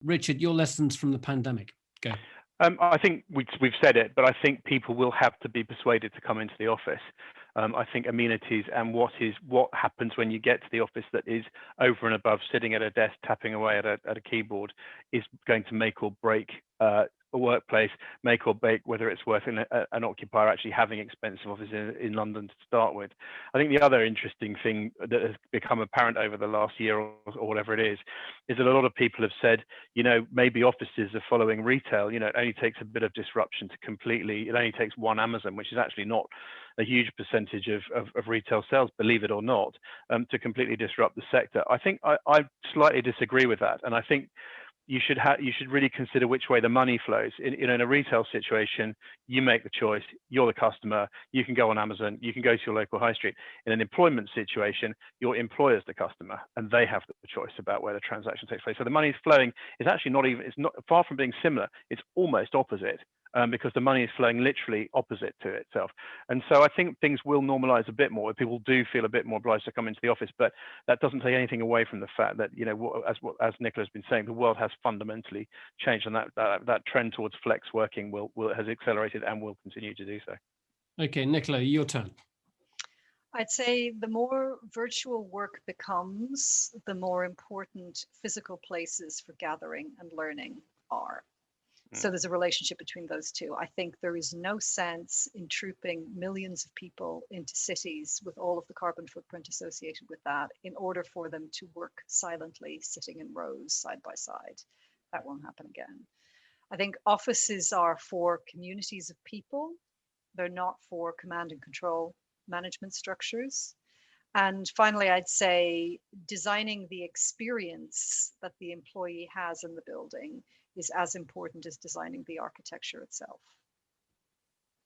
Richard, your lessons from the pandemic. Go. I think we've said it, but I think people will have to be persuaded to come into the office. I think amenities and what happens when you get to the office that is over and above sitting at a desk tapping away at a keyboard is going to make or break a workplace, make or break whether it's worth an occupier actually having expensive offices in London to start with. I think the other interesting thing that has become apparent over the last year or whatever it is that a lot of people have said, maybe offices are following retail. It only takes a bit of disruption to completely, it only takes one Amazon, which is actually not a huge percentage of retail sales, believe it or not, to completely disrupt the sector. I think I slightly disagree with that. And I think you should really consider which way the money flows. In a retail situation, you make the choice. You're the customer. You can go on Amazon. You can go to your local high street. In an employment situation, your employer's the customer, and they have the choice about where the transaction takes place. So the money is flowing. It's not far from being similar. It's almost opposite. Because the money is flowing literally opposite to itself. And so I think things will normalize a bit more. People do feel a bit more obliged to come into the office, but that doesn't take anything away from the fact that, as Nicola has been saying, the world has fundamentally changed, and that trend towards flex working has accelerated and will continue to do so. Okay, Nicola, your turn. I'd say the more virtual work becomes, the more important physical places for gathering and learning are. So there's a relationship between those two. I think there is no sense in trooping millions of people into cities with all of the carbon footprint associated with that in order for them to work silently, sitting in rows side by side. That won't happen again. I think offices are for communities of people. They're not for command and control management structures. And finally, I'd say designing the experience that the employee has in the building is as important as designing the architecture itself.